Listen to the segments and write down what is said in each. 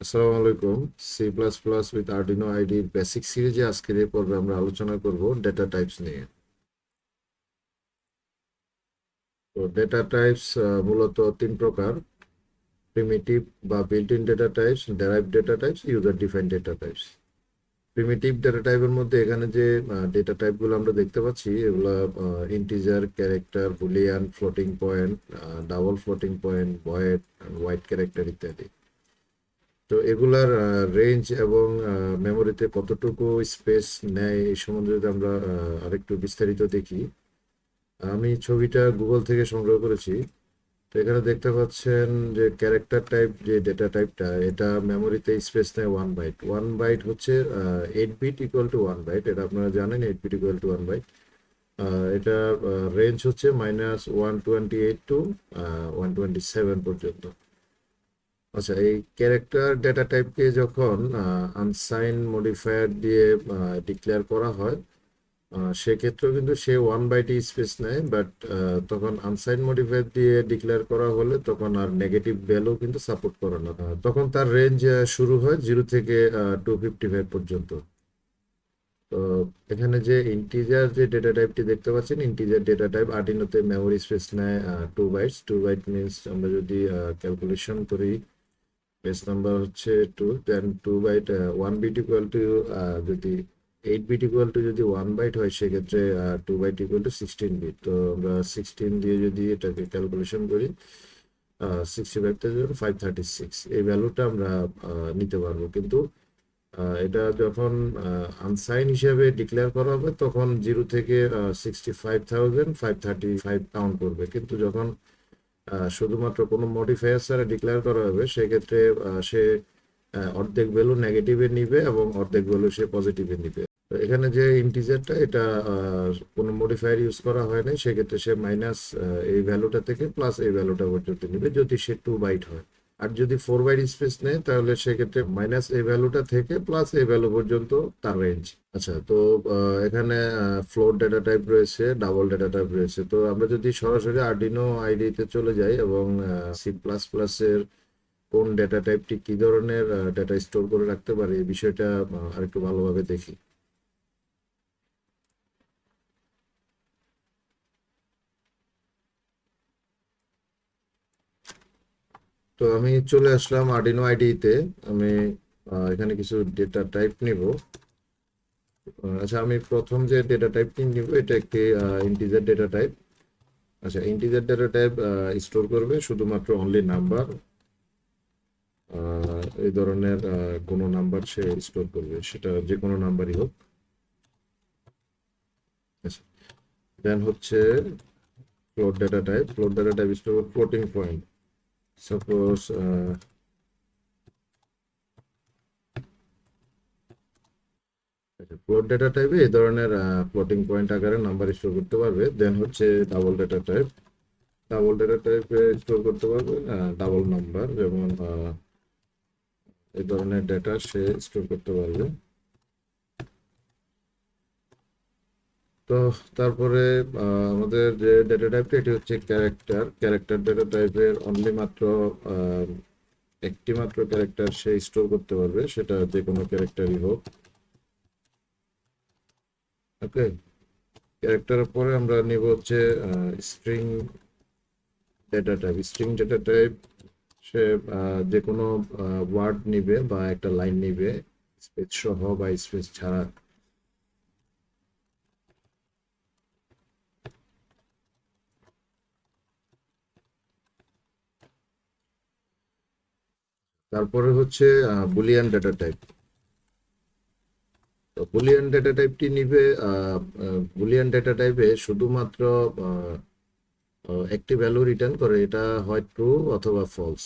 আসসালামু আলাইকুম। C plus plus with Arduino আইডির বেসিক সিরিজে আজকের এই পর্বে আমরা আলোচনা করব ডেটা টাইপস নিয়ে। তো ডেটা টাইপস মূলত তিন প্রকার: প্রিমিটিভ বা built in data types, ডেরাইভড data types, user defined data types. Primitive data টাইপের মধ্যে এখানে যে ডেটা টাইপগুলো আমরা দেখতে পাচ্ছি এগুলো integer, character, Boolean, floating point, double floating point, void, white character ইত্যাদি। তো এগুলার রেঞ্জ এবং মেমোরিতে কতটুকু স্পেস নেয় এই সম্বন্ধে যদি আমরা আরেকটু বিস্তারিত দেখি। আমি ছবিটা গুগল থেকে সংগ্রহ করেছি। তো এখানে দেখতে পাচ্ছেন যে ক্যারেক্টার টাইপ যে ডেটা টাইপটা, এটা মেমোরিতে স্পেস নেয় 1 বাইট। 1 বাইট হচ্ছে 8 বিট ইকুয়াল টু 1 বাইট, এটা আপনারা জানেন। 8 বিট ইকুয়াল টু 1 বাইট। এটা রেঞ্জ হচ্ছে -128 টু 127 পর্যন্ত। আচ্ছা, এই ক্যারেক্টার ডেটা টাইপকে যখন আনসাইন মডিফায়ার দিয়ে ডিক্লেয়ার করা হয়, সেক্ষেত্রেও কিন্তু সে 1 বাইটই স্পেস নেয়। বাট তখন আনসাইন মডিফায়ার দিয়ে ডিক্লেয়ার করা হলে তখন আর নেগেটিভ ভ্যালু কিন্তু সাপোর্ট করে না। তখন তার রেঞ্জ শুরু হয় 0 থেকে 255 পর্যন্ত। তো এখানে যে ইন্টিজার যে ডেটা টাইপটি দেখতে পাচ্ছেন, ইন্টিজার ডেটা টাইপ আর্ডিনোতে মেমোরি স্পেস নেয় 2 বাইটস। 2 বাইট মিনস আমরা যদি ক্যালকুলেশন করি, পেজ নাম্বার হচ্ছে 2, দেন 2 বাইট, 1 বিট ইকুয়াল টু, যদি 8 বিট ইকুয়াল টু যদি 1 বাইট হয় সেক্ষেত্রে 2 বাইট ইকুয়াল টু 16 বিট। তো আমরা 16 দিয়ে যদি এটাকে ক্যালকুলেশন করি, 65,536 এই ভ্যালুটা আমরা নিতে পারবো। কিন্তু এটা যখন আনসাইন হিসেবে ডিক্লেয়ার করা হবে তখন 0 থেকে 65,535 কাউন্ট করবে। কিন্তু যখন শুধুমাত্র কোনো মডিফায়ার ছাড়া ডিক্লেয়ার করা হবে সেক্ষেত্রে সে অর্ধেক ভ্যালু নেগেটিভে নিবে এবং অর্ধেক ভ্যালু সে পজিটিভে নিবে। তো এখানে যে ইন্টিজারটা, এটা কোনো মডিফায়ার ইউজ করা হয় নাই, সেক্ষেত্রে সে মাইনাস এই ভ্যালুটা থেকে প্লাস এই ভ্যালুটা পর্যন্ত নিবে যদি সে 2 বাইট হয়। আর যদি 4 বাইট স্পেস নেয় তাহলে সেক্ষেত্রে মাইনাস এই ভ্যালুটা থেকে প্লাস এই ভ্যালু পর্যন্ত তার রেঞ্জ। আচ্ছা, তো এখানে ফ্লোট ডেটা টাইপ রয়েছে, ডাবল ডেটা টাইপ রয়েছে। তো আমরা যদি সরাসরি আর্ডিনো আইডিতে চলে যাই এবং সি প্লাস প্লাস এর কোন ডেটা টাইপটি কি ধরনের ডেটা স্টোর করে রাখতে পারে এই বিষয়টা আরেকটু ভালোভাবে দেখি। তো আমি চলে আসলাম আর্ডিনো আইডিতে। আমি এখানে কিছু ডেটা টাইপ নিব। আচ্ছা, আমি প্রথম যে ডেটা টাইপটি নিব এটা একটি ইন্টিজার ডেটা টাইপ। আচ্ছা, ইন্টিজার ডেটা টাইপ স্টোর করবে শুধুমাত্র অনলি নাম্বার, এই ধরনের কোনো নাম্বার সে স্টোর করবে, সেটা যে কোনো নাম্বারই হোক। আচ্ছা, দেন হচ্ছে float data type. Float data type store floating point. Suppose float data টাইপে এই ধরনের ফ্লোটিং পয়েন্ট আকারে নাম্বার স্টোর করতে পারবে। দেন হচ্ছে double data type. Double data টাইপে স্টোর করতে পারবে ডাবল নাম্বার, যেমন এই ধরনের ডেটা সে স্টোর করতে পারবে। তো তারপরে আমাদের যে ডেটা টাইপটা এটি হচ্ছে ক্যারেক্টার। ক্যারেক্টার ডেটা টাইপের অনলি মাত্র একটি মাত্র ক্যারেক্টার সে স্টোর করতে পারবে, সেটা যে কোনো ক্যারেক্টারই হোক। ওকে, ক্যারেক্টারের পরে আমরা নিব হচ্ছে string data type. String data type সে যে কোনো ওয়ার্ড নিবে বা একটা লাইন নিবে, স্পেস সহ বা স্পেস ছাড়া। তারপরে হচ্ছে বুলিয়ান ডেটা টাইপ। তো বুলিয়ান ডেটা টাইপটি নিবে, বুলিয়ান ডেটা টাইপে শুধুমাত্র একটি ভ্যালু রিটার্ন করে, এটা হয় ট্রু অথবা ফলস।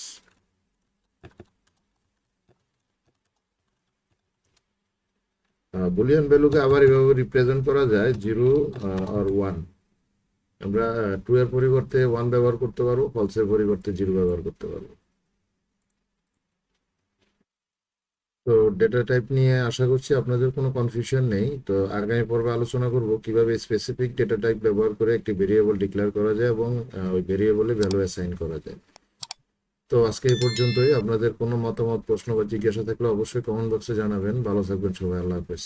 বুলিয়ান ভ্যালুকে আবার এভাবে রিপ্রেজেন্ট করা যায় 0 আর 1। আমরা ট্রু এর পরিবর্তে 1 ব্যবহার করতে পারবো, ফলসের পরিবর্তে 0 ব্যবহার করতে পারবো। তো ডেটা টাইপ নিয়ে আশা করছি আপনাদের কোনো কনফিউশন নেই। তো আগামী পর্বে আলোচনা করব কিভাবে স্পেসিফিক ডেটা টাইপ ব্যবহার করে একটি ভেরিয়েবল ডিক্লেয়ার করা যায় এবং ওই ভেরিয়েবলে ভ্যালু অ্যাসাইন করা যায়। তো আজকে এই পর্যন্তই। আপনাদের কোনো মতামত, প্রশ্ন বা জিজ্ঞাসা থাকলে অবশ্যই কমেন্ট বক্সে জানাবেন। ভালো থাকবেন সবাই। আল্লাহ হাফেজ।